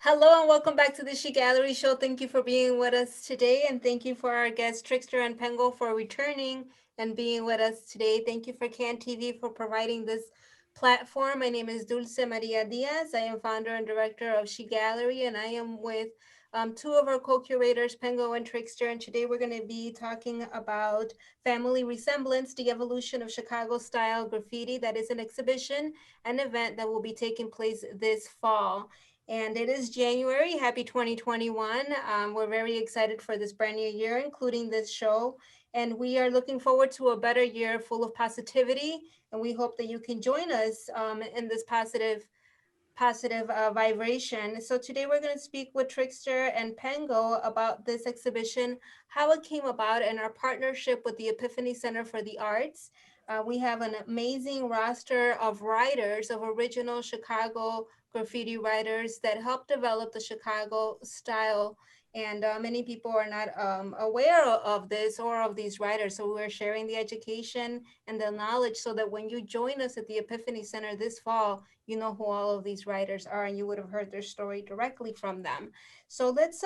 Hello and welcome back to the She Gallery Show. Thank you for being with us today, and thank you for our guests Trickster and Pengo for returning and being with us today. Thank you for Can TV for providing this platform. My name is Dulce Díaz. I am founder and director of She Gallery, and I am with two of our co-curators, Pengo and Trickster. And today we're going to be talking about Family Resemblance, the evolution of Chicago style graffiti. That is an exhibition, an event that will be taking place this fall. And it is January. Happy 2021. We're very excited for this brand new year, including this show. And we are looking forward to a better year full of positivity. And we hope that you can join us in this positive vibration. So today we're going to speak with Trickster and Pengo about this exhibition, how it came about, and our partnership with the Epiphany Center for the Arts. We have an amazing roster of writers, of original Chicago graffiti writers that helped develop the Chicago style. And many people are not aware of this or of these writers. So we're sharing the education and the knowledge so that when you join us at the Epiphany Center this fall, you know who all of these writers are, and you would have heard their story directly from them. So let's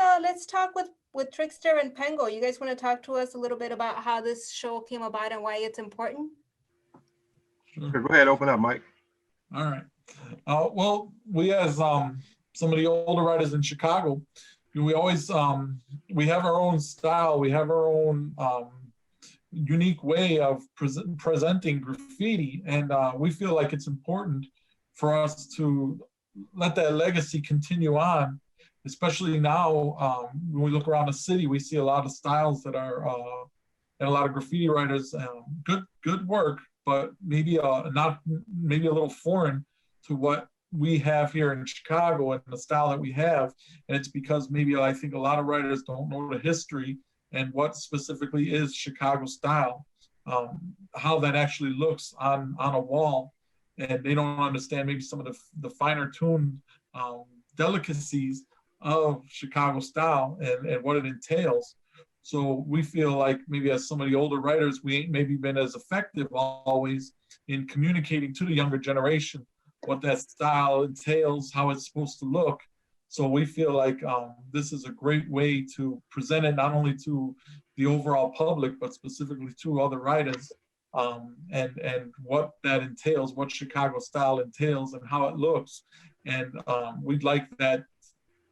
talk with Trickster and Pengo. You guys want to talk to us a little bit about how this show came about and why it's important? Sure. Go ahead, open up, Mike. All right. Well, we as some of the older writers in Chicago, we always we have our own style. We have our own unique way of presenting graffiti, and we feel like it's important for us to let that legacy continue on. Especially now, when we look around the city, we see a lot of styles that are and a lot of graffiti writers. Good work, but maybe not maybe a little foreign to what we have here in Chicago and the style that we have. And it's because maybe I think a lot of writers don't know the history and what specifically is Chicago style, how that actually looks on a wall. And they don't understand maybe some of the finer tuned delicacies of Chicago style and what it entails. So we feel like maybe as some of the older writers, we ain't maybe been as effective always in communicating to the younger generation what that style entails, how it's supposed to look. So we feel like this is a great way to present it not only to the overall public, but specifically to other writers, and what that entails, what Chicago style entails and how it looks. And we'd like that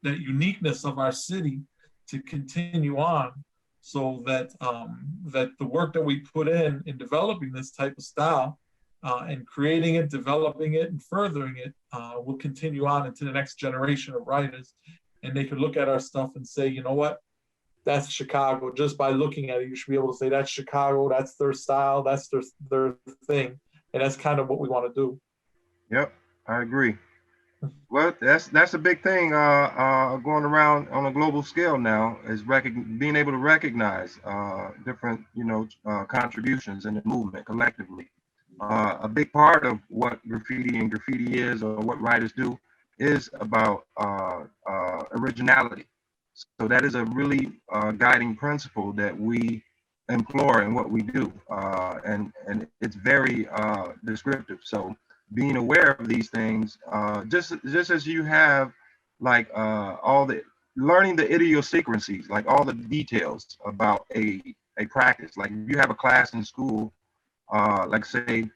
uniqueness of our city to continue on, so that that the work that we put in developing this type of style and creating it, developing it, and furthering it will continue on into the next generation of writers. And they could look at our stuff and say, you know what, that's Chicago. Just by looking at it, you should be able to say that's Chicago, that's their style, that's their thing. And that's kind of what we want to do. Yep, I agree. Well, that's a big thing going around on a global scale now, is being able to recognize different, contributions in the movement collectively. A big part of what graffiti is, or what writers do, is about originality. So that is a really guiding principle that we employ in what we do, and it's very descriptive. So being aware of these things, just as you have like all the learning the idiosyncrasies, like all the details about a practice. Like if you have a class in school, like say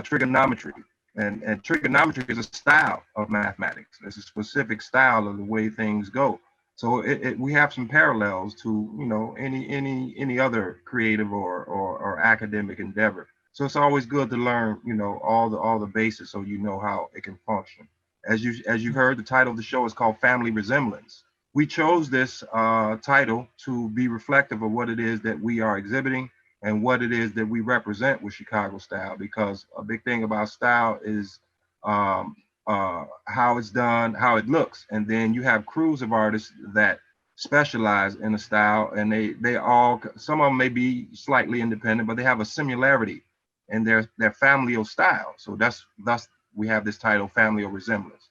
trigonometry, and trigonometry is a style of mathematics. It's a specific style of the way things go. So we have some parallels to any other creative or academic endeavor. So it's always good to learn all the bases, so you know how it can function. As you heard, the title of the show is called Family Resemblance. We chose this title to be reflective of what it is that we are exhibiting and what it is that we represent with Chicago style, because a big thing about style is how it's done, how it looks. And then you have crews of artists that specialize in a style, and they all, some of them may be slightly independent, but they have a similarity in their familial style. So thus we have this title, Family or Resemblance,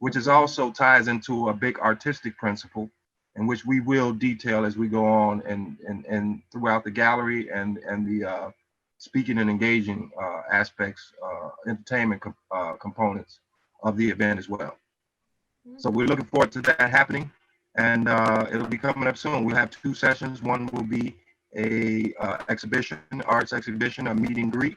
which is also ties into a big artistic principle, in which we will detail as we go on and throughout the gallery and the speaking and engaging aspects, entertainment components of the event as well. So we're looking forward to that happening, and it'll be coming up soon. We'll have 2 sessions. One will be a exhibition, arts exhibition, a meet and greet,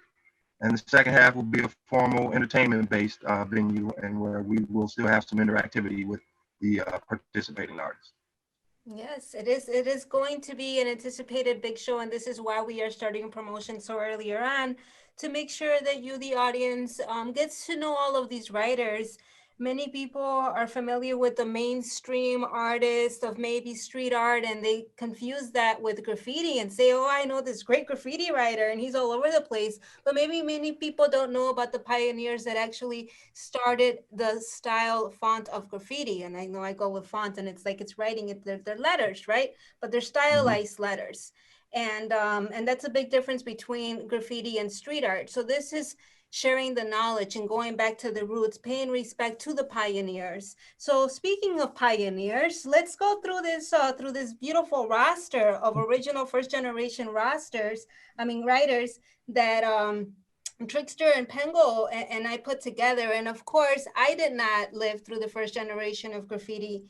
and the second half will be a formal entertainment-based venue, and where we will still have some interactivity with the participating artists. Yes, it is. It is going to be an anticipated big show, and this is why we are starting promotion so earlier on, to make sure that you, the audience, gets to know all of these writers. Many people are familiar with the mainstream artist of maybe street art, and they confuse that with graffiti and say, "Oh, I know this great graffiti writer, and he's all over the place." But maybe many people don't know about the pioneers that actually started the style font of graffiti. And I know I go with font, and it's like it's writing it. They're letters, right? But they're Mhm. stylized letters, and that's a big difference between graffiti and street art. So this is sharing the knowledge and going back to the roots, paying respect to the pioneers. So speaking of pioneers, let's go through this beautiful roster of original first generation writers that Trickster and Pengo and I put together. And of course, I did not live through the first generation of graffiti.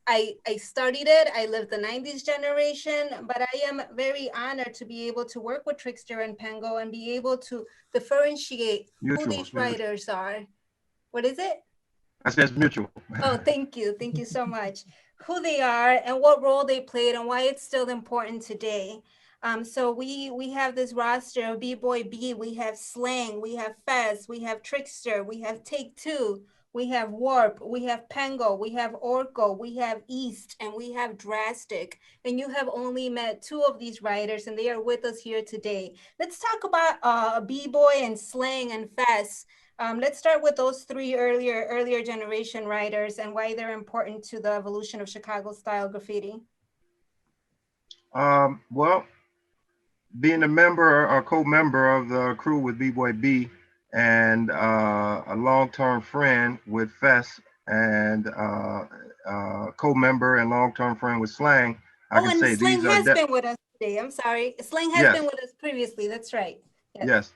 I studied it. I lived the 90s generation, but I am very honored to be able to work with Trickster and Pengo and be able to differentiate who Mutual. these writers are. What is it? I said it's mutual. Oh, thank you. Thank you so much. Who they are and what role they played and why it's still important today. So we have this roster of B-Boy B, we have Slang, we have Fez, we have Trickster, we have Take Two, we have Warp, we have Pango, we have Orko, we have East, and we have Drastic. And you have only met two of these writers, and they are with us here today. Let's talk about B-Boy and Slang and Fez. Let's start with those three earlier generation writers and why they're important to the evolution of Chicago style graffiti. Well, being a member or co-member of the crew with B-Boy B and a long-term friend with Fest and co-member and long-term friend with Slang, I Oh, can and say Sling these are has been with us today. I'm sorry. Sling has been yes, with us previously. That's right. Yes. yes.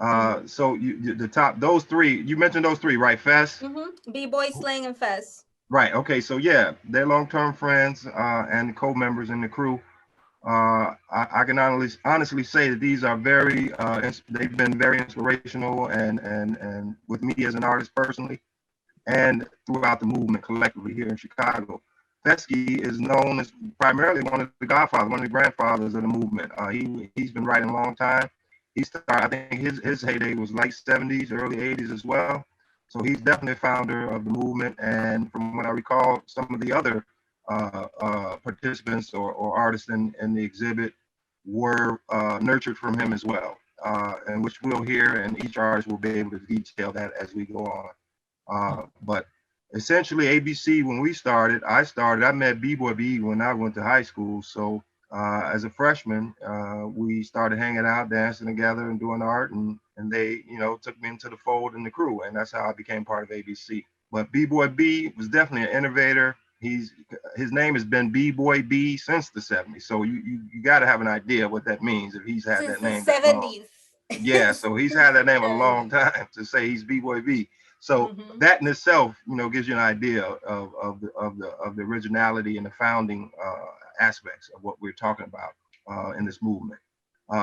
Mm-hmm. So the top those three you mentioned those three, right? Fest, Mm-hmm. B-Boy, Sling, and Fez. right? Okay, so yeah, they're long-term friends and co-members in the crew. I can honestly say that these are they've been very inspirational and with me as an artist personally and throughout the movement collectively here in Chicago. Fesky is known as primarily one of the godfathers, one of the grandfathers of the movement. He's been writing a long time. He started, I think his heyday was late 70s, early 80s as well. So he's definitely a founder of the movement. And from what I recall, some of the other participants or artists in the exhibit were nurtured from him as well, and which we'll hear, and each artist will be able to detail that as we go on. But essentially, ABC, when I met B-Boy B when I went to high school. So as a freshman, we started hanging out, dancing together and doing art. And they, took me into the fold in the crew. And that's how I became part of ABC. But B-Boy B was definitely an innovator. His name has been B-Boy B since the 70s. So you got to have an idea what that means if he's had Since that the name that long. 70s. Yeah, so he's had that name a Yes. long time to say he's B-Boy B. So Mm-hmm. that in itself, gives you an idea of the originality and the founding aspects of what we're talking about in this movement.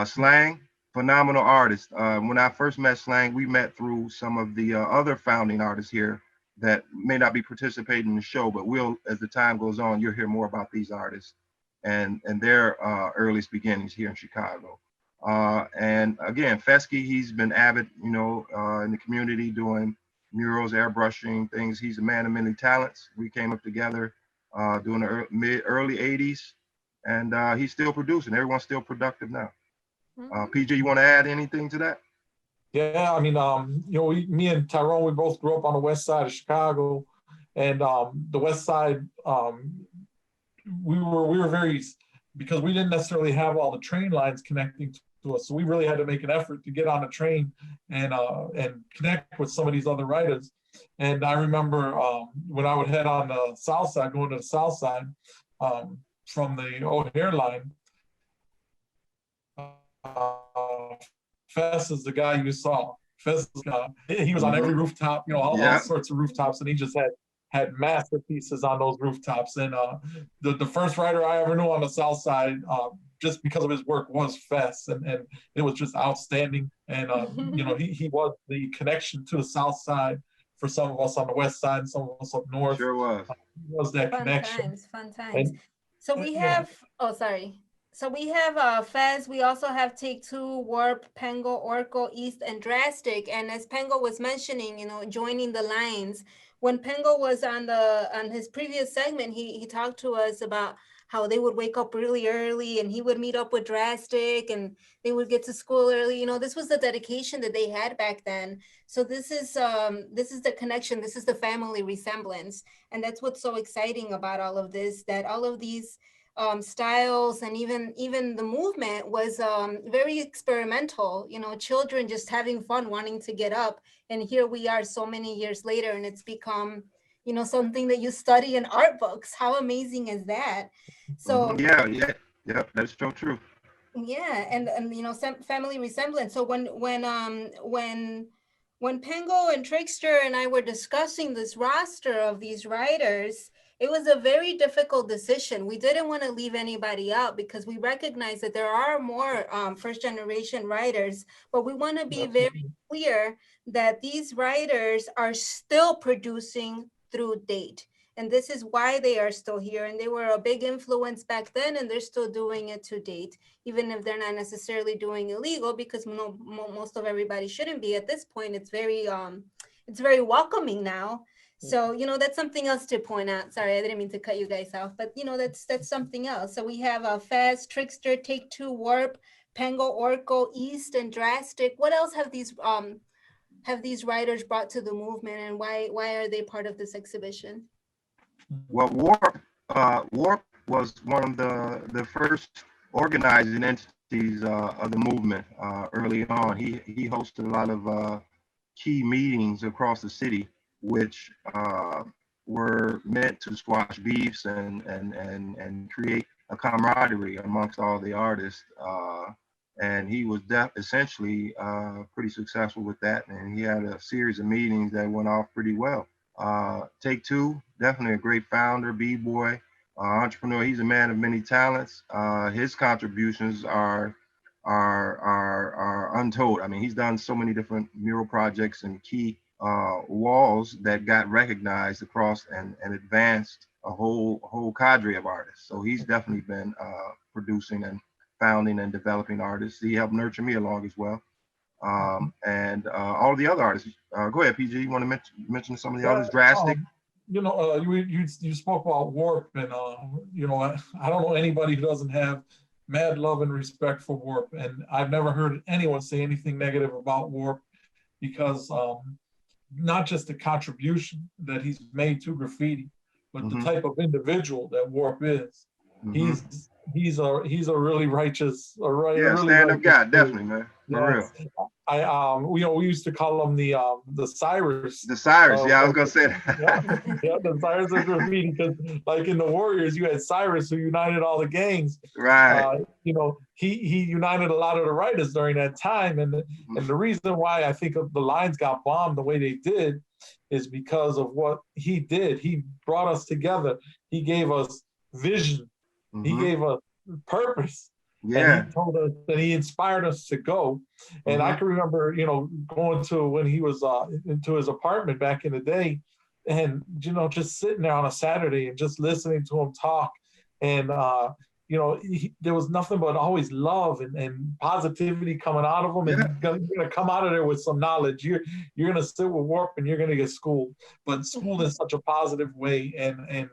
Slang, phenomenal artist. When I first met Slang, we met through some of the other founding artists here that may not be participating in the show, but as the time goes on, you'll hear more about these artists and their earliest beginnings here in Chicago. And again, Fesky, he's been avid, in the community doing murals, airbrushing things. He's a man of many talents. We came up together during the early 80s, and he's still producing. Everyone's still productive now. Mm-hmm. PJ, you want to add anything to that? Yeah, I mean, me and Tyrone, we both grew up on the west side of Chicago, and the west side, we were very, because we didn't necessarily have all the train lines connecting to us, so we really had to make an effort to get on a train and connect with some of these other writers. And I remember when I would head on the south side, going to the south side from the O'Hare line. Fess is the guy you saw. Fez, he was on every rooftop, all sorts of rooftops, and he just had masterpieces on those rooftops. And the first writer I ever knew on the South Side, just because of his work, was Fez, and it was just outstanding. And he was the connection to the South Side for some of us on the West Side and some of us up north. Sure was. He was that connection. Fun times. And, so we have, sorry. So we have Fez, we also have Take Two, Warp, Pengo, Orko, East, and Drastic. And as Pengo was mentioning, joining the lines. When Pengo was on his previous segment, he talked to us about how they would wake up really early and he would meet up with Drastic and they would get to school early. This was the dedication that they had back then. So this is the connection. This is the family resemblance. And that's what's so exciting about all of this, that all of these styles and even the movement was very experimental, children just having fun, wanting to get up. And here we are so many years later, and it's become, something that you study in art books. How amazing is that? So yeah, that's so true. Yeah, and family resemblance. So when Pengo and Trickster and I were discussing this roster of these writers, it was a very difficult decision. We didn't want to leave anybody out because we recognize that there are more first generation writers, but we want to be very clear that these writers are still producing through date. And this is why they are still here. And they were a big influence back then, and they're still doing it to date, even if they're not necessarily doing illegal, because most of everybody shouldn't be at this point. It's very welcoming now. So, that's something else to point out. Sorry, I didn't mean to cut you guys off, but that's something else. So we have Fez, Trickster, Take Two, Warp, Pengo, Orko, East, and Drastic. What else have these writers brought to the movement, and why are they part of this exhibition? Well, Warp was one of the first organizing entities of the movement early on. He hosted a lot of key meetings across the city, which were meant to squash beefs and create a camaraderie amongst all the artists. And he was essentially pretty successful with that. And he had a series of meetings that went off pretty well. Take Two, definitely a great founder, b-boy, entrepreneur. He's a man of many talents. His contributions are untold. I mean, he's done so many different mural projects and key walls that got recognized across and advanced a whole cadre of artists. So he's definitely been producing and founding and developing artists. He helped nurture me along as well. And all the other artists. Go ahead, PG. You want to mention some of the others? Drastic. You spoke about Warp, and I don't know anybody who doesn't have mad love and respect for Warp, and I've never heard anyone say anything negative about Warp, because not just the contribution that he's made to graffiti, but the type of individual that Warp is. He's a really righteous, stand-up guy, definitely, man. For real. We used to call him the Cyrus. The Cyrus, I was gonna say that. The Cyrus of graffiti, because like in the Warriors, you had Cyrus who united all the gangs. Right. He united a lot of the writers during that time, and the reason why I think the lines got bombed the way they did is because of what he did. He brought us together. He gave us vision. He gave us purpose. And he told us that he inspired us to go. And I can remember, going to when he was into his apartment back in the day, and just sitting there on a Saturday and just listening to him talk. And there was nothing but always love and positivity coming out of him. And you're gonna come out of there with some knowledge. You're gonna sit with Warp and you're gonna get schooled, but schooled in such a positive way. And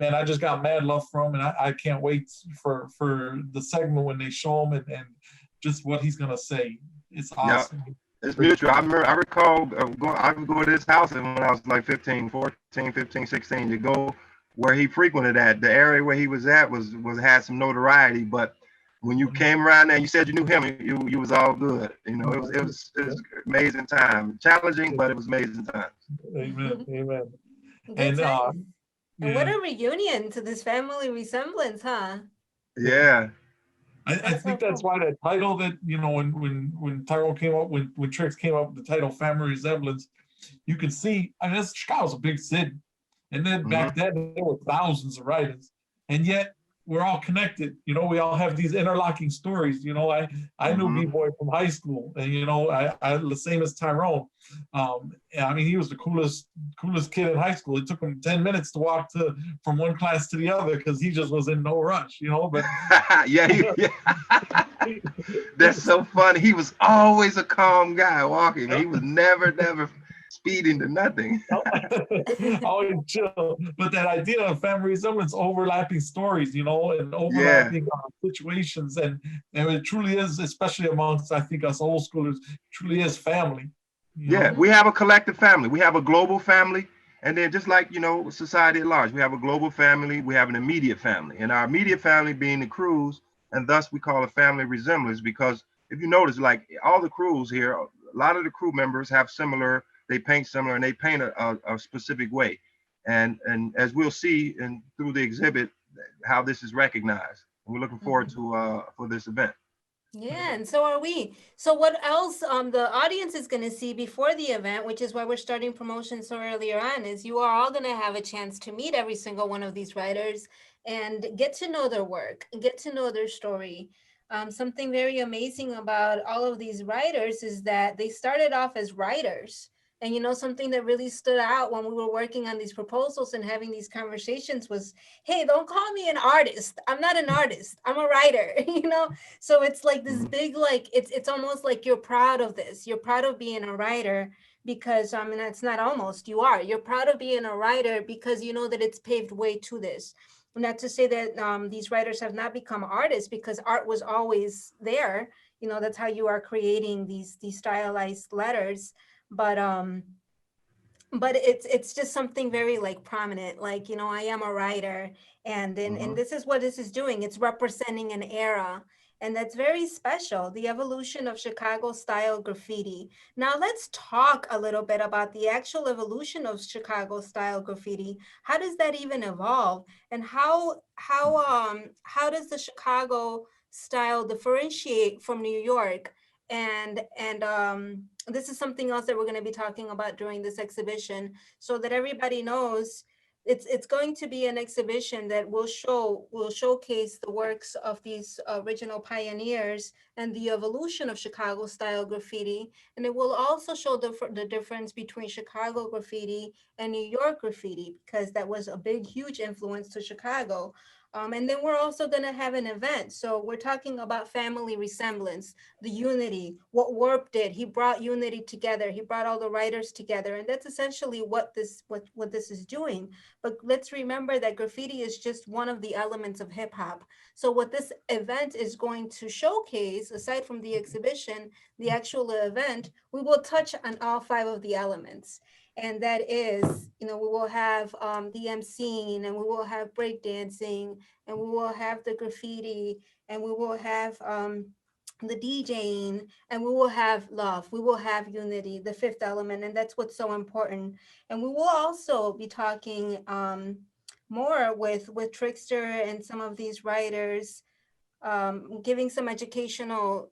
man, I just got mad love for him, and I can't wait for the segment when they show him and just what he's gonna say. It's awesome. Yeah, it's mutual. I recall I would go to his house when I was like 15, 16, to go where he frequented at. The area where he was at had some notoriety, but when you came around there and you said you knew him, you was all good. It was amazing time. Challenging, but it was amazing time. Amen. And what a reunion to this family resemblance, huh? Yeah. I That's so think that's cool. why that title that, when Tyrone came up, when Trix came up with the title Family Resemblance, you can see, I mean, Chicago's a big city. And then Hmm. back then, there were thousands of writers. And yet, we're all connected. We all have these interlocking stories. I knew Hmm. B-Boy from high school, and I the same as Tyrone. I mean, he was the coolest kid in high school. It took him 10 minutes to walk from one class to the other because he just was in no rush. But Yeah, that's so funny. He was always a calm guy walking, man. He was never speeding to nothing. always chill. But that idea of family resemblance, overlapping stories, and Yeah, overlapping situations, and it truly is, especially amongst, I think, us old schoolers, truly is family. You yeah. know. We Mhm. have a collective family. We have a global family. And then just like, society at large, we have a global family, we have an immediate family. And our immediate family being the crews, and thus we call it family resemblance because if you notice, like all the crews here, a lot of the crew members have similar, they paint similar and they paint a specific way. And as we'll see in through the exhibit, how this is recognized. And we're looking forward Mhm. to for this event. Yeah, and so are we. So what else the audience is going to see before the event, which is why we're starting promotion so earlier on, is you are all going to have a chance to meet every single one of these writers and get to know their work, get to know their story. Something very amazing about all of these writers is that they started off as writers. And something that really stood out when we were working on these proposals and having these conversations was, hey, don't call me an artist. I'm not an artist. I'm a writer. So it's like this Mhm. big, like it's almost like you're proud of this. You're proud of being a writer because I mean it's not almost, you are. You're proud of being a writer because you know that it's paved way to this. Not to say that these writers have not become artists, because art was always there. That's how you are creating these stylized letters. But it's just something very like prominent, like I am a writer, and Mhm. this is what this is doing. It's representing an era, and that's very special, the evolution of Chicago style graffiti. Now let's talk a little bit about the actual evolution of Chicago style graffiti. How does that even evolve, and how does the Chicago style differentiate from New York? And this is something else that we're going to be talking about during this exhibition, so that everybody knows it's going to be an exhibition that will showcase the works of these original pioneers and the evolution of Chicago style graffiti, and it will also show the difference between Chicago graffiti and New York graffiti, because that was a big huge influence to Chicago. And then we're also going to have an event, so we're talking about family resemblance, the unity, what Warp did. He brought unity together. He brought all the writers together. And that's essentially what this is doing. But let's remember that graffiti is just one of the elements of hip hop. So what this event is going to showcase, aside from the exhibition, the actual event, we will touch on all five of the elements. And that is, we will have the emceeing, and we will have breakdancing, and we will have the graffiti, and we will have the DJing, and we will have love, we will have unity, the fifth element, and that's what's so important. And we will also be talking more with Trickster and some of these writers, giving some educational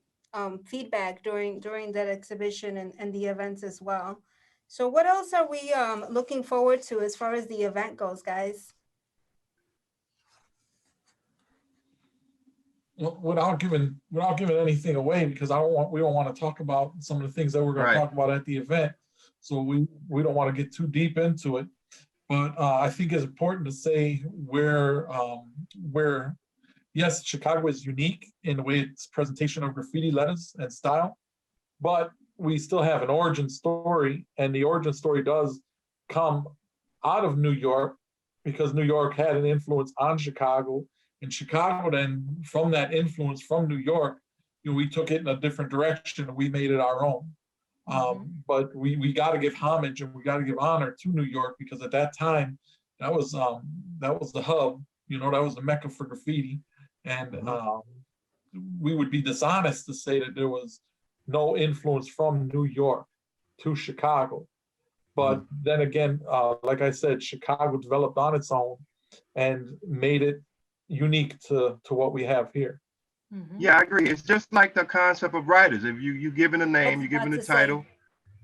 feedback during that exhibition and the events as well. So what else are we looking forward to as far as the event goes, guys? Without giving anything away, because we don't want to talk about some of the things that we're going to Right. talk about at the event, so we don't want to get too deep into it. But I think it's important to say where yes, Chicago is unique in the way its presentation of graffiti letters and style, but we still have an origin story, and the origin story does come out of New York, because New York had an influence on Chicago, and Chicago then, from that influence from New York, we took it in a different direction and we made it our own. Mm-hmm. But we got to give homage and we got to give honor to New York, because at that time that was the hub, that was the mecca for graffiti, and Mhm. we would be dishonest to say that there was no influence from New York to Chicago. But Mhm. then again, like I said, Chicago developed on its own and made it unique to what we have here. Yeah, I agree. It's just like the concept of writers. If you given a I name, was you given about a to say. title,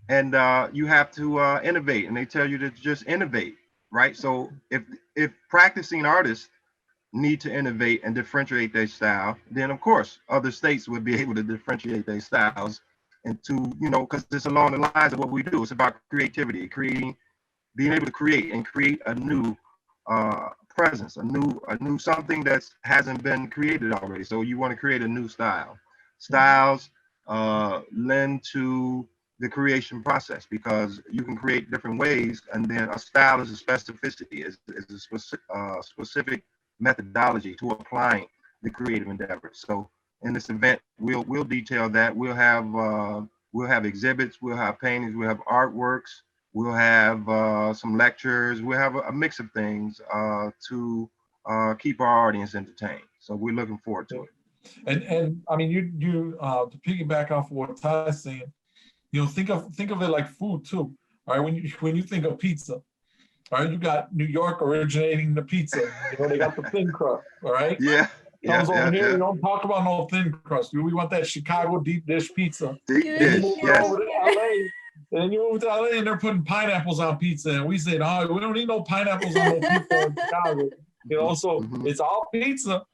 and you have to innovate, and they tell you to just innovate, right? So if practicing artists need to innovate and differentiate their style, then of course other states would be able to differentiate their styles into, because it's along the lines of what we do. It's about creativity, creating, being able to create and create a new presence, a new something that hasn't been created already. So you want to create a new style. Styles lend to the creation process because you can create different ways, and then a style is a specificity, is a specific methodology to applying the creative endeavor. So in this event, we'll detail that. We'll have exhibits, we'll have paintings, we'll have artworks, we'll have some lectures, we'll have a mix of things to keep our audience entertained. So we're looking forward to it. And I mean, you to piggyback off of what Ty's saying, think of it like food too. All right, when you think of pizza, all right, you got New York originating the pizza. They got the thin crust. All right, Yeah, comes over here. We yeah. don't talk about no thin crust. We want that Chicago deep dish pizza. Deep Then you dish, move it yes. over to LA. And then you move to LA and they're putting pineapples on pizza. And we said, oh, we don't need no pineapples on no pizza in Chicago. So it's all pizza,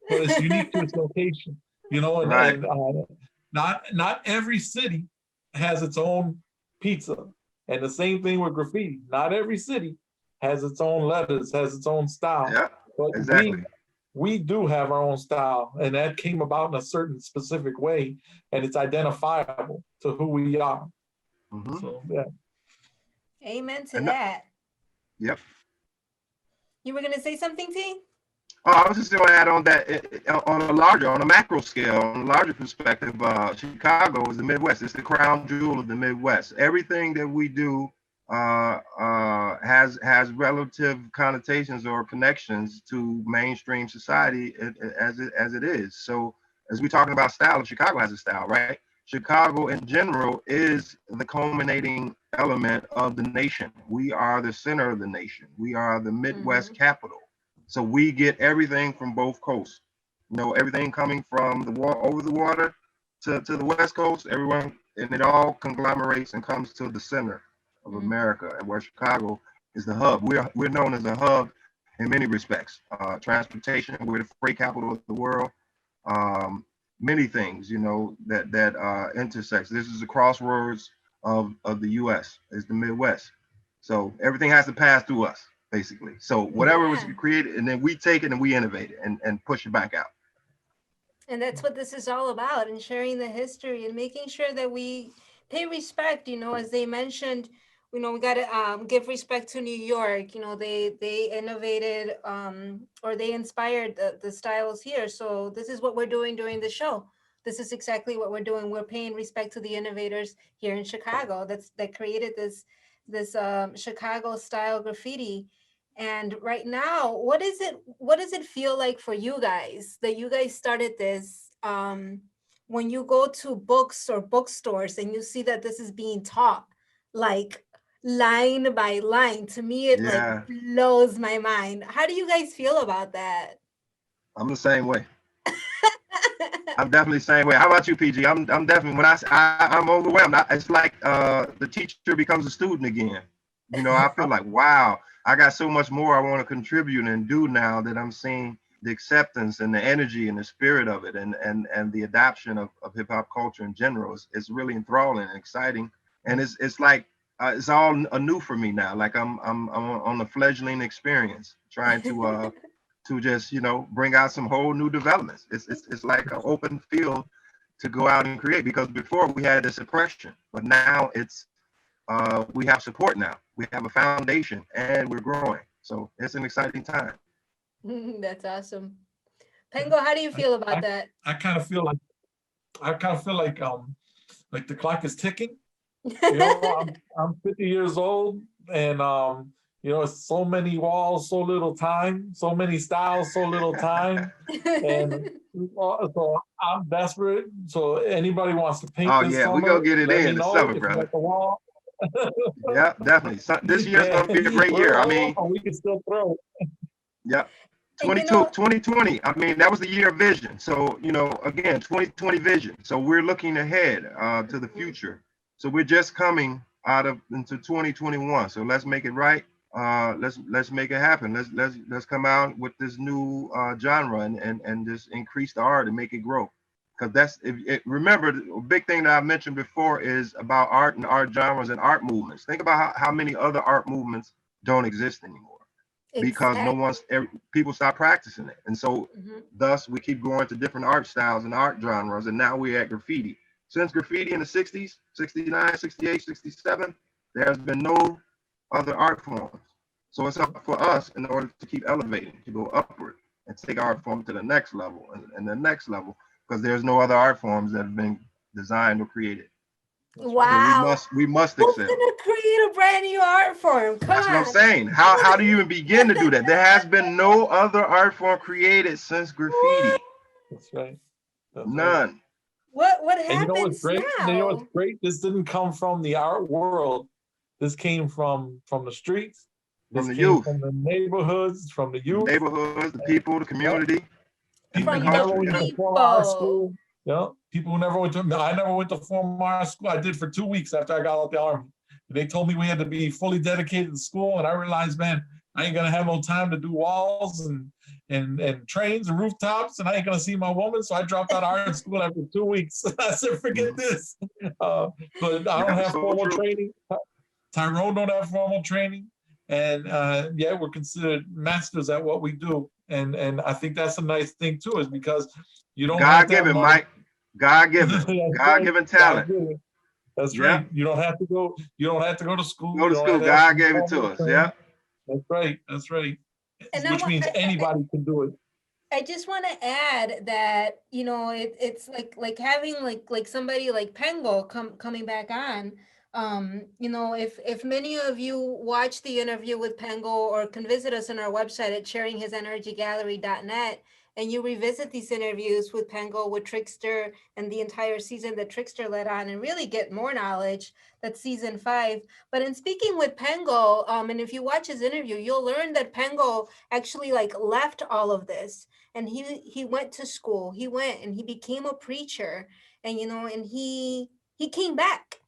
but it's unique to its location. And, Right. and not every city has its own pizza. And the same thing with graffiti. Not every city has its own letters, has its own style. Yeah, but exactly. we do have our own style, and that came about in a certain specific way, and it's identifiable to who we are. So yeah. Amen to that. Yep. You were gonna say something, T? Oh, I was just going to add on that on a macro scale, on a larger perspective, Chicago is the Midwest. It's the crown jewel of the Midwest. Everything that we do has relative connotations or connections to mainstream society as it is. So as we're talking about style, Chicago has a style, right? Chicago in general is the culminating element of the nation. We are the center of the nation. We are the Midwest capital. So we get everything from both coasts. Everything coming from over the water to the West Coast, everyone, and it all conglomerates and comes to the center of America, and where Chicago is the hub. We're known as a hub in many respects. Transportation, we're the freight capital of the world. Many things, that intersects. This is the crossroads of the U.S. is the Midwest. So everything has to pass through us, basically. So whatever was created, and then we take it and we innovate it and push it back out. And that's what this is all about, and sharing the history and making sure that we pay respect, as they mentioned, we got to give respect to New York. They innovated or they inspired the styles here. So this is what we're doing during the show. This is exactly what we're doing. We're paying respect to the innovators here in Chicago that created this Chicago style graffiti. And right now, what does it feel like for you guys that you guys started this? When you go to books or bookstores and you see that this is being taught, like line by line, to me it like blows my mind. How do you guys feel about that? I'm the same way. I'm definitely the same way. How about you, PG? I'm definitely, when I'm overwhelmed. It's like the teacher becomes a student again. I feel like, wow, I got so much more I want to contribute and do now that I'm seeing the acceptance and the energy and the spirit of it, and the adoption of hip hop culture in general. It's really enthralling and exciting, and it's like it's all anew for me now. Like I'm on a fledgling experience, trying to just bring out some whole new developments. It's like an open field to go out and create, because before we had the suppression, but now it's we have support now. We have a foundation and we're growing. So it's an exciting time. That's awesome. Pengo, how do you feel about that? I kind of feel like the clock is ticking. I'm 50 years old, and it's so many walls, so little time, so many styles, so little time. And so I'm desperate. So anybody wants to paint this summer, we're gonna get it in the summer, brother. The wall. Yeah, definitely. So this year's gonna be a great year. I mean, we can still throw. Yeah. And 2020, I mean, that was the year of vision. So, again, 2020 vision. So we're looking ahead to the future. So we're just coming into 2021. So let's make it right. Let's make it happen. Let's come out with this new genre and just increase the art and make it grow. Because remember, the big thing that I mentioned before is about art and art genres and art movements. Think about how many other art movements don't exist anymore because people stop practicing it. And so thus we keep going to different art styles and art genres. And now we're at graffiti. Since graffiti in the 60s, 69, 68, 67, there has been no other art forms. So it's up for us in order to keep elevating, to go upward and take art form to the next level and the next level, because there's no other art forms that have been designed or created. Wow. So we must Who's excel. gonna create a brand new art form? That's what I'm saying. How do you even begin to do that? There has been no other art form created since graffiti. That's right. None. What happens and you know what's great? now? You know what's great? This didn't come from the art world. This came from the streets. From the youth. From the neighborhoods, from the youth. The neighborhoods, the people, the community. People who never went to formal art school. Yeah, people who never went to. I never went to formal art school. I did for 2 weeks after I got out the army. They told me we had to be fully dedicated to school, and I realized, man, I ain't gonna have no time to do walls and trains and rooftops, and I ain't gonna see my woman. So I dropped out of art school after 2 weeks. I said, forget this. But I don't have formal training. Tyrone don't have formal training. And we're considered masters at what we do. And I think that's a nice thing too, is because you don't God-given, Mike. God-given. God-given talent. God-given. That's right. You don't have to go to school. Go to school. God gave it to us. Yeah. That's right. That's right. And which means anybody can do it. I just want to add that, it's like having like somebody like Pengo coming back on. If many of you watch the interview with Pengo or can visit us on our website at sharinghisenergygallery.net, and you revisit these interviews with Pengo, with Trickster, and the entire season that Trickster led on, and really get more knowledge, that's season 5. But in speaking with Pengo, and if you watch his interview, you'll learn that Pengo actually left all of this, and he went to school. He went and he became a preacher, and and he came back.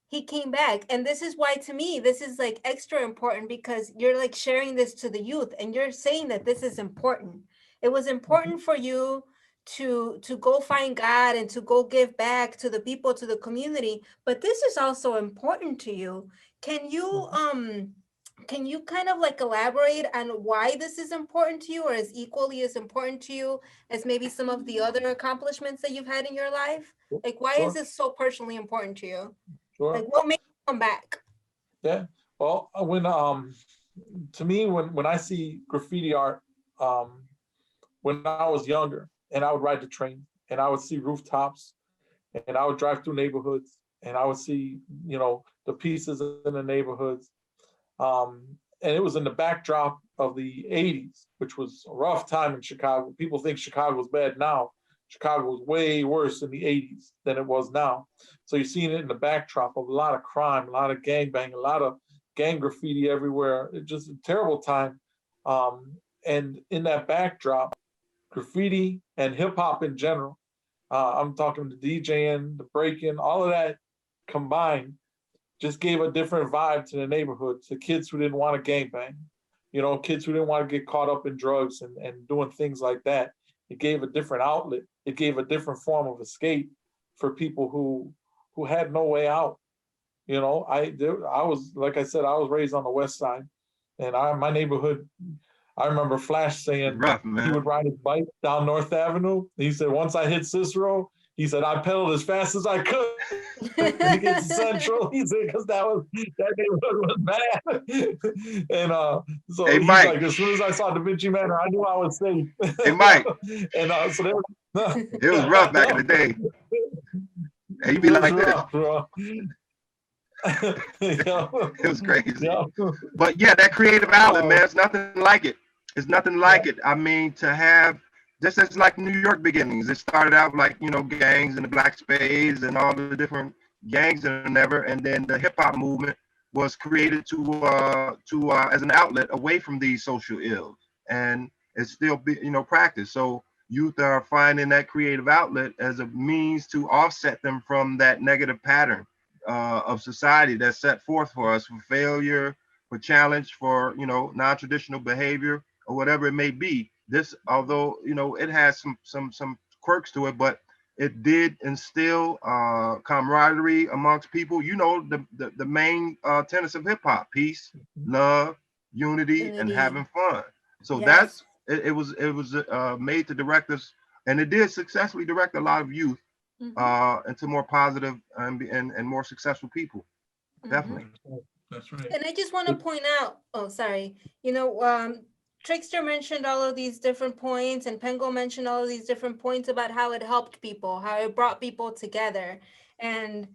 He came back. And this is why, to me, this is extra important, because you're sharing this to the youth, and you're saying that this is important. It was important for you to go find God and to go give back to the people, to the community, but this is also important to you. Can you kind of elaborate on why this is important to you, or is equally as important to you as maybe some of the other accomplishments that you've had in your life? Why is this so personally important to you? What made you come back? Yeah, well, to me, when I see graffiti art, when I was younger, and I would ride the train, and I would see rooftops, and I would drive through neighborhoods, and I would see, the pieces in the neighborhoods. And it was in the backdrop of the 80s, which was a rough time in Chicago. People think Chicago was bad now. Chicago was way worse in the 80s than it was now. So you're seeing it in the backdrop of a lot of crime, a lot of gangbang, a lot of gang graffiti everywhere. It's just a terrible time. And in that backdrop, graffiti and hip hop in general, I'm talking the DJing, the breaking, all of that combined just gave a different vibe to the neighborhood, to kids who didn't want to gangbang, kids who didn't want to get caught up in drugs and doing things like that. It gave a different outlet. It gave a different form of escape for people who had no way out. I was, like I said, I was raised on the West Side, and my neighborhood, I remember Flash saying he would ride his bike down North Avenue. He said, once I hit Cicero, he said, I pedaled as fast as I could to get to Central. He said, because that neighborhood was bad. And so hey, he's Mike, like, as soon as I saw Da Vinci Manor, I knew I was safe. Hey, Mike. And so it was rough back in the day. Hey, you be like rough, this. Bro. It was crazy. Yeah. But yeah, that creative outlet, man, it's nothing like it. It's nothing like it. I mean, to have, just as like New York beginnings, it started out like, gangs and the Black Spades and all the different gangs and whatever. And then the hip hop movement was created to as an outlet away from these social ills. And it's still be, practiced. So youth are finding that creative outlet as a means to offset them from that negative pattern of society that's set forth for us, for failure, for challenge, for non-traditional behavior, or whatever it may be. This, although it has some quirks to it, but it did instill camaraderie amongst people. The main tenets of hip hop: peace, love, unity, and Unity. having fun. So Yes. that's it was made to direct us, and it did successfully direct a lot of youth into more positive and more successful people. Definitely. That's right. And I just want to point out, oh, sorry, Trickster mentioned all of these different points, and Pengo mentioned all of these different points about how it helped people, how it brought people together. And,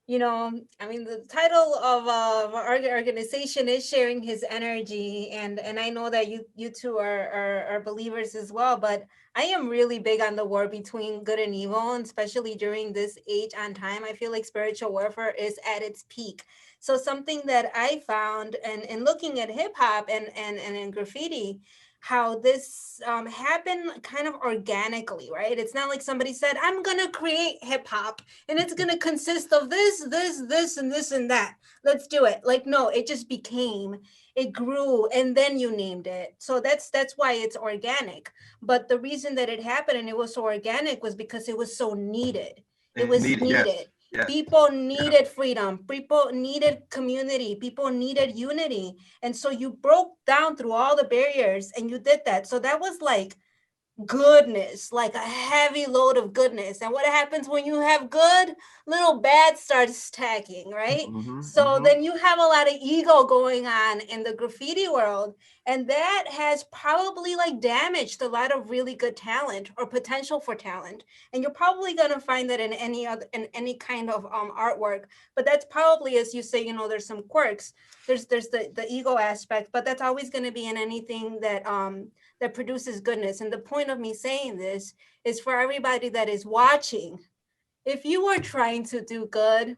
I mean, the title of our organization is Sharing His Energy. And I know that you two are believers as well, but I am really big on the war between good and evil, and especially during this age and time. I feel like spiritual warfare is at its peak. So something that I found and looking at hip hop and in graffiti, how this happened kind of organically, right? It's not like somebody said, I'm gonna create hip hop and it's gonna consist of this, and this and that. Let's do it. Like, no, it just became, it grew, and then you named it. So that's why it's organic. But the reason that it happened and it was so organic was because it was so needed. It was Needed. Yes. needed. Yes. People needed freedom. People needed community. People needed unity. And so you broke down through all the barriers and you did that. So that was like goodness, like a heavy load of goodness. And what happens when you have good? Little bad starts stacking, right? So then you have a lot of ego going on in the graffiti world, and that has probably like damaged a lot of really good talent or potential for talent. And you're probably going to find that in any kind of artwork. But that's probably, as you say, there's some quirks. There's the ego aspect, but that's always going to be in anything that produces goodness. And the point of me saying this is for everybody that is watching. If you are trying to do good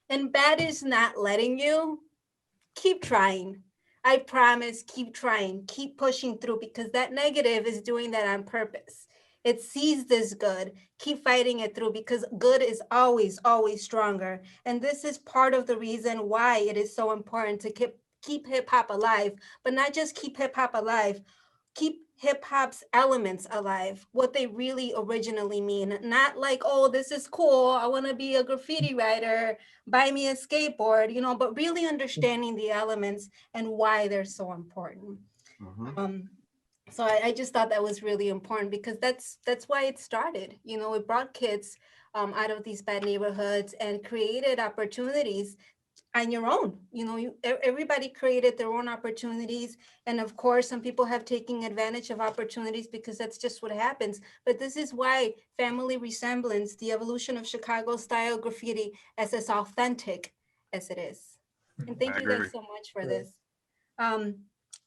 and bad is not letting you, keep trying. I promise, keep trying, keep pushing through, because that negative is doing that on purpose. It sees this good. Keep fighting it through, because good is always, always stronger. And this is part of the reason why it is so important to keep hip hop alive, but not just keep hip hop alive, keep hip hop's elements alive, what they really originally mean. Not like, oh, this is cool, I want to be a graffiti writer, buy me a skateboard, but really understanding the elements and why they're so important. So I just thought that was really important, because that's why it started. It brought kids out of these bad neighborhoods and created opportunities on your own. Everybody created their own opportunities, and of course some people have taken advantage of opportunities, because that's just what happens. But this is why family resemblance, the evolution of Chicago style graffiti, is as authentic as it is. And thank you guys so much for this.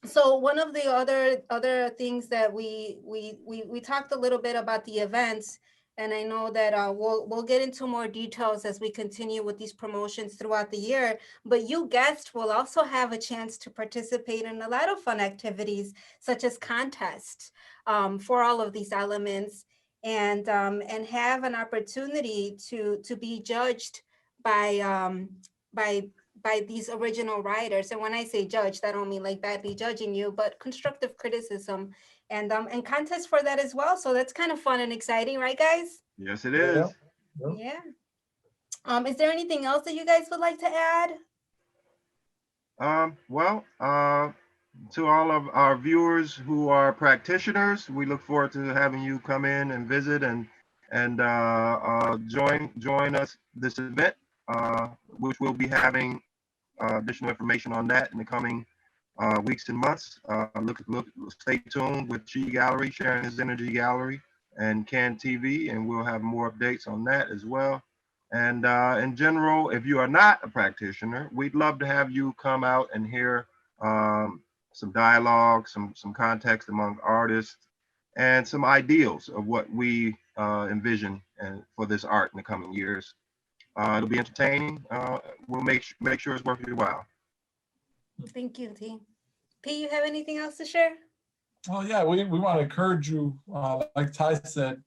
So one of the other things that we talked a little bit about the events, and I know that we'll get into more details as we continue with these promotions throughout the year. But you guests will also have a chance to participate in a lot of fun activities, such as contests for all of these elements, and have an opportunity to be judged by by these original writers. And when I say judge, I don't mean like badly judging you, but constructive criticism, and contests for that as well. So that's kind of fun and exciting, right, guys? Yes, it is. Yeah. Is there anything else that you guys would like to add? Well, to all of our viewers who are practitioners, we look forward to having you come in and visit and join us this event, which we'll be having additional information on that in the coming weeks and months. Stay tuned with S.H.E Gallery, Sharing His Energy Gallery, and Can TV, and we'll have more updates on that as well. And in general, if you are not a practitioner, we'd love to have you come out and hear some dialogue, some context among artists, and some ideals of what we envision and for this art in the coming years. It'll be entertaining. We'll make sure it's worth your while. Thank you, T. P, you have anything else to share? Well, yeah, we want to encourage you, like Ty said,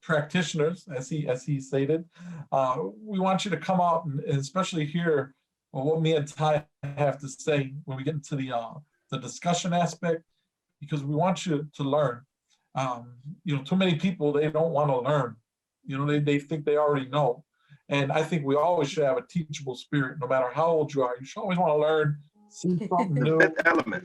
practitioners, as he stated. We want you to come out and especially hear what me and Ty have to say when we get into the discussion aspect, because we want you to learn. Too many people, they don't want to learn. They think they already know. And I think we always should have a teachable spirit, no matter how old you are. You should always want to learn, see something The new. fifth element.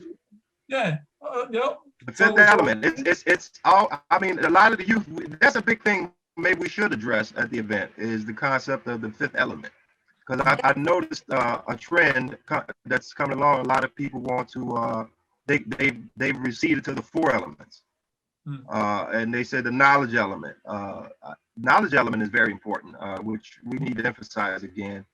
Yeah, The fifth so element. It's all. I mean, a lot of the youth. That's a big thing. Maybe we should address at the event is the concept of the fifth element. Because I noticed a trend that's coming along. A lot of people want to. They've receded to the four elements. And they said the knowledge element. Knowledge element is very important, which we need to emphasize again.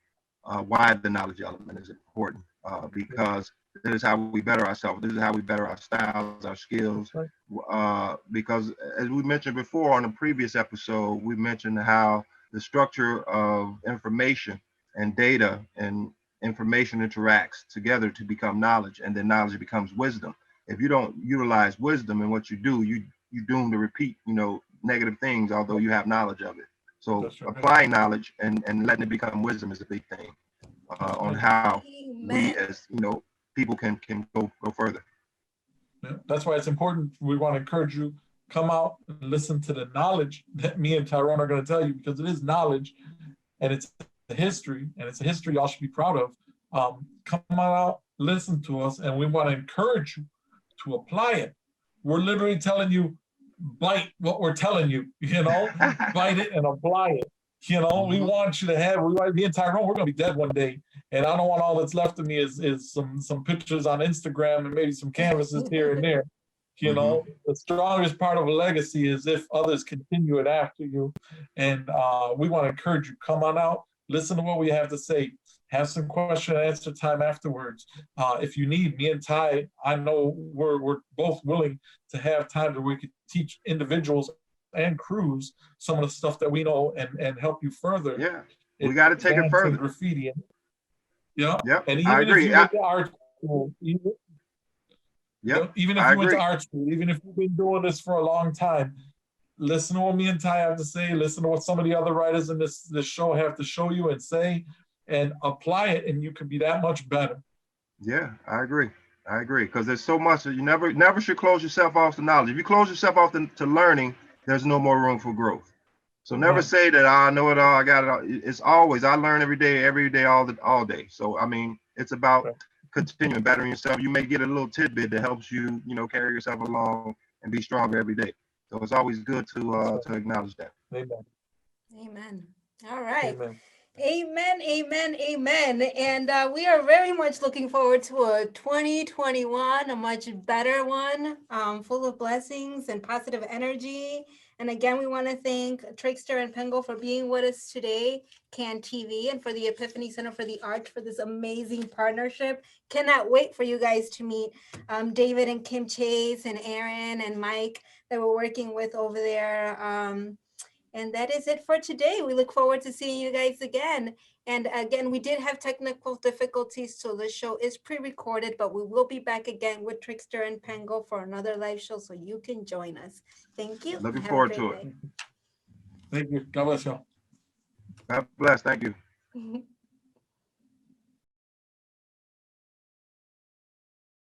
Why the knowledge element is important, because this is how we better ourselves. This is how we better our styles, our skills. Because as we mentioned before on a previous episode, we mentioned how the structure of information and data and information interacts together to become knowledge, and then knowledge becomes wisdom. If you don't utilize wisdom in what you do, you're doomed to repeat, negative things, although you have knowledge of it. So applying knowledge and letting it become wisdom is a big thing on how we as people can go further. Yeah, that's why it's important. We want to encourage you, come out and listen to the knowledge that me and Tyrone are going to tell you, because it is knowledge and it's a history, and it's a history y'all should be proud of. Come out, listen to us, and we want to encourage you to apply it. We're literally telling you, bite what we're telling you, bite it and apply it. We want you to have, me and Tyrone, we're going to be dead one day. And I don't want all that's left of me is some pictures on Instagram and maybe some canvases here and there. The strongest part of a legacy is if others continue it after you. And we want to encourage you, come on out, listen to what we have to say, have some question and answer time afterwards. If you need, me and Ty, I know we're both willing to have time where we could teach individuals and crews some of the stuff that we know and help you further. Yeah, we got to take it further. Graffiti. Yep, and even I agree. If you went to art school, even if you went to art school, even if you've been doing this for a long time, listen to what me and Ty have to say, listen to what some of the other writers in this show have to show you and say, and apply it, and you can be that much better. Yeah, I agree, because there's so much that you never should close yourself off to knowledge. If you close yourself off to learning, there's no more room for growth. So never say that I know it all, I got it all. It's always, I learn every day, all day. So I mean, it's about continuing bettering yourself. You may get a little tidbit that helps you, carry yourself along and be stronger every day. So it's always good to acknowledge that. Amen. All right. Amen. Amen, amen, amen. And we are very much looking forward to a 2021, a much better one, full of blessings and positive energy. And again, we want to thank Trickster and Pengo for being with us today, Can TV, and for the Epiphany Center for the Arts for this amazing partnership. Cannot wait for you guys to meet David and Kim Chase and Aaron and Mike that we're working with over there. And that is it for today. We look forward to seeing you guys again. And again, we did have technical difficulties, so the show is pre-recorded, but we will be back again with Trickster and Pengo for another live show, so you can join us. Thank you. Looking forward to it. Thank you. God bless you. God bless. Thank you.